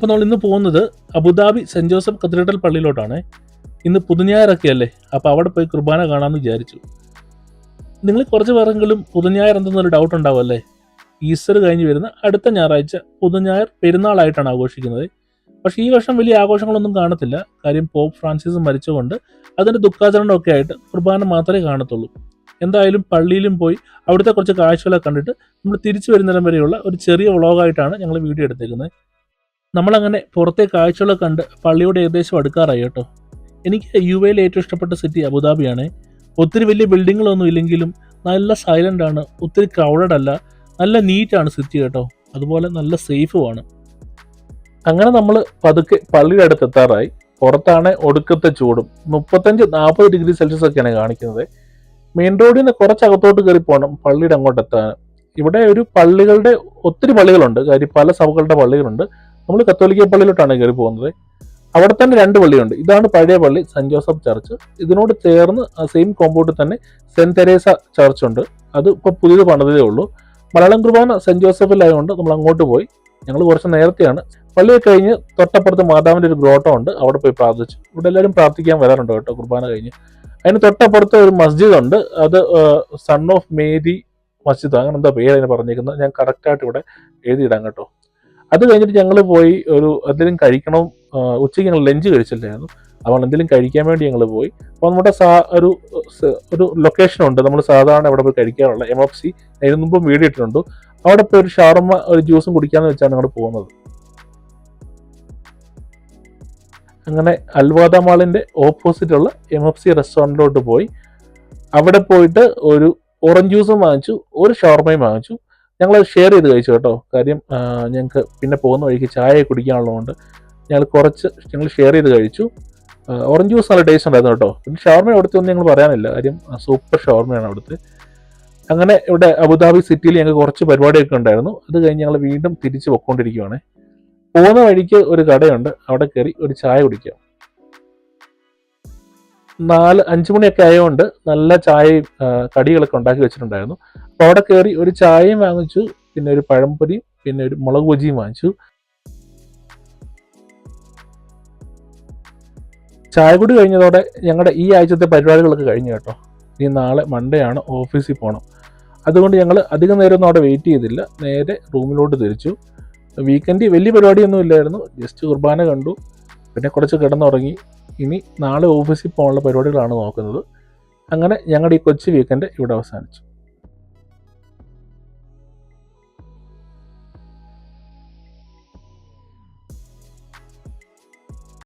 അപ്പോൾ നമ്മൾ ഇന്ന് പോകുന്നത് അബുദാബി സെൻറ് ജോസഫ് കത്തീഡ്രൽ പള്ളിയിലോട്ടാണ്. ഇന്ന് പുതുഞായറൊക്കെ അല്ലേ, അപ്പോൾ അവിടെ പോയി കുർബാന കാണാമെന്ന് വിചാരിച്ചു. നിങ്ങൾ കുറച്ച് പേരെങ്കിലും പുതുഞായർ എന്തെന്നൊരു ഡൗട്ട് ഉണ്ടാവുമല്ലേ. ഈസ്റ്റർ കഴിഞ്ഞ് വരുന്ന അടുത്ത ഞായറാഴ്ച പുതുഞായർ പെരുന്നാളായിട്ടാണ് ആഘോഷിക്കുന്നത്. പക്ഷേ ഈ വർഷം വലിയ ആഘോഷങ്ങളൊന്നും കാണത്തില്ല. കാര്യം പോപ്പ് ഫ്രാൻസിസ് മരിച്ചുകൊണ്ട് അതിൻ്റെ ദുഃഖാചരണമൊക്കെ ആയിട്ട് കുർബാന മാത്രമേ കാണത്തുള്ളൂ. എന്തായാലും പള്ളിയിലും പോയി അവിടുത്തെ കുറച്ച് കാഴ്ചകളൊക്കെ കണ്ടിട്ട് നമ്മൾ തിരിച്ചു വരുന്നിടം വരെയുള്ള ഒരു ചെറിയ വ്ളോഗായിട്ടാണ് ഞങ്ങൾ വീഡിയോ എടുത്തേക്കുന്നത്. നമ്മളങ്ങനെ പുറത്തെ കാഴ്ചകളൊക്കെ കണ്ട് പള്ളിയോട് ഏകദേശം അടുക്കാറായി കേട്ടോ. എനിക്ക് യുഎയിൽ ഏറ്റവും ഇഷ്ടപ്പെട്ട സിറ്റി അബുദാബിയാണ്. ഒത്തിരി വലിയ ബിൽഡിങ്ങുകളൊന്നും ഇല്ലെങ്കിലും നല്ല സൈലൻ്റ് ആണ്, ഒത്തിരി ക്രൗഡഡ് അല്ല, നല്ല നീറ്റാണ് സിറ്റി കേട്ടോ. അതുപോലെ നല്ല സേഫുമാണ്. അങ്ങനെ നമ്മൾ പതുക്കെ പള്ളിയുടെ അടുത്ത് എത്താറായി. പുറത്താണ് ഒടുക്കത്തെ ചൂടും, 35-40 ഡിഗ്രി സെൽഷ്യസ് ഒക്കെയാണ് കാണിക്കുന്നത്. മെയിൻ റോഡിൽ നിന്ന് കുറച്ചകത്തോട്ട് കയറി പോകണം പള്ളിയുടെ അങ്ങോട്ട് എത്താൻ. ഇവിടെ ഒരു പള്ളികളുടെ ഒത്തിരി പള്ളികളുണ്ട്, കാര്യം പല സഭകളുടെ പള്ളികളുണ്ട്. നമ്മൾ കത്തോലിക്ക പള്ളിയിലോട്ടാണ് കയറി പോകുന്നത്. അവിടെ തന്നെ 2 പള്ളിയുണ്ട്. ഇതാണ് പഴയ പള്ളി സെൻറ് ജോസഫ് ചർച്ച്. ഇതിനോട് ചേർന്ന് സെയിം കോമ്പൗണ്ടിൽ തന്നെ സെൻറ് തെരേസ ചർച്ച് ഉണ്ട്. അത് ഇപ്പോൾ പുതിയത് പണിതേ ഉള്ളൂ. മലയാളം കുർബാന സെൻറ് ജോസഫിലായതുകൊണ്ട് നമ്മൾ അങ്ങോട്ട് പോയി. ഞങ്ങൾ കുറച്ച് നേരത്തെയാണ്. പള്ളിയെ കഴിഞ്ഞ് തൊട്ടപ്പുറത്ത് മാതാവിൻ്റെ ഒരു ഗ്രോട്ടം ഉണ്ട്, അവിടെ പോയി പ്രാർത്ഥിച്ചു. ഇവിടെ എല്ലാവരും പ്രാർത്ഥിക്കാൻ വരാറുണ്ട് കേട്ടോ കുർബാന കഴിഞ്ഞ്. അതിന് തൊട്ടപ്പുറത്ത് ഒരു മസ്ജിദ് ഉണ്ട്, അത് സൺ ഓഫ് മേരി മസ്ജിദ്, അങ്ങനെ എന്താ പേര് അതിന് പറഞ്ഞേക്കുന്നത്, ഞാൻ കറക്റ്റായിട്ട് ഇവിടെ എഴുതിയിടാം കേട്ടോ. അത് കഴിഞ്ഞിട്ട് ഞങ്ങൾ പോയി എന്തെങ്കിലും കഴിക്കണം. ഉച്ചയ്ക്ക് ഞങ്ങൾ ലഞ്ച് കഴിച്ചില്ലായിരുന്നു, അതുകൊണ്ട് എന്തെങ്കിലും കഴിക്കാൻ വേണ്ടി ഞങ്ങൾ പോയി. അപ്പോൾ നമ്മുടെ ഒരു ലൊക്കേഷനുണ്ട് നമ്മൾ സാധാരണ ഇവിടെ പോയി കഴിക്കാറുള്ള MFC. അതിന് മുമ്പും വീഡിയോ ഇട്ടിട്ടുണ്ട്. അവിടെ പോയി ഒരു ഷവർമ ഒരു ജ്യൂസും കുടിക്കാമെന്ന് വെച്ചാണ് ഞങ്ങൾ പോകുന്നത്. അങ്ങനെ അൽവാദ മാളിൻ്റെ ഓപ്പോസിറ്റുള്ള MFC റെസ്റ്റോറൻറ്റിലോട്ട് പോയി. അവിടെ പോയിട്ട് ഒരു ഓറഞ്ച് ജ്യൂസും വാങ്ങിച്ചു, ഒരു ഷവർമയും വാങ്ങിച്ചു. ഞങ്ങൾ ഷെയർ ചെയ്ത് കഴിച്ചു കേട്ടോ. കാര്യം ഞങ്ങൾക്ക് പിന്നെ പോകുന്ന വഴിക്ക് ചായ കുടിക്കാനുള്ളതുകൊണ്ട് ഞങ്ങൾ ഷെയർ ചെയ്ത് കഴിച്ചു. ഓറഞ്ച് ജ്യൂസ് നല്ല ടേസ്റ്റ് ഉണ്ടായിരുന്നു കേട്ടോ. പിന്നെ ഷവർമ അവിടുത്തെ ഒന്നും ഞങ്ങൾ പറയാനില്ല, കാര്യം സൂപ്പർ ഷവർമയാണ് അവിടുത്തെ. അങ്ങനെ ഇവിടെ അബുദാബി സിറ്റിയിൽ ഞങ്ങൾക്ക് കുറച്ച് പരിപാടിയൊക്കെ ഉണ്ടായിരുന്നു. അത് കഴിഞ്ഞ് ഞങ്ങൾ വീണ്ടും തിരിച്ച് പൊയ്ക്കൊണ്ടിരിക്കുകയാണ്. പോകുന്ന വഴിക്ക് ഒരു കടയുണ്ട്, അവിടെ കയറി ഒരു ചായ കുടിക്കാം. 4-5 മണിയൊക്കെ ആയതുകൊണ്ട് നല്ല ചായയും കടികളൊക്കെ ഉണ്ടാക്കി വെച്ചിട്ടുണ്ടായിരുന്നു. അപ്പോൾ അവിടെ കയറി ഒരു ചായയും വാങ്ങിച്ചു, പിന്നെ ഒരു പഴംപൊരിയും പിന്നെ ഒരു മുളക് ബജിയും വാങ്ങിച്ചു. ചായ കൂടി കഴിഞ്ഞതോടെ ഞങ്ങളുടെ ഈ ആഴ്ചത്തെ പരിപാടികളൊക്കെ കഴിഞ്ഞു കേട്ടോ. ഇനി നാളെ മൺഡേ ആണ്, ഓഫീസിൽ പോകണം. അതുകൊണ്ട് ഞങ്ങൾ അധികം നേരമൊന്നും അവിടെ വെയിറ്റ് ചെയ്തില്ല, നേരെ റൂമിലോട്ട് തിരിച്ചു. വീക്കെൻഡ് വലിയ പരിപാടിയൊന്നും ഇല്ലായിരുന്നു, ജസ്റ്റ് കുർബാന കണ്ടു, പിന്നെ കുറച്ച് കിടന്നുറങ്ങി. ഇനി നാളെ ഓഫീസിൽ പോകാനുള്ള പരിപാടികളാണ് നോക്കുന്നത്. അങ്ങനെ ഞങ്ങളുടെ ഈ കൊച്ചു വീക്കെൻഡ് ഇവിടെ അവസാനിച്ചു.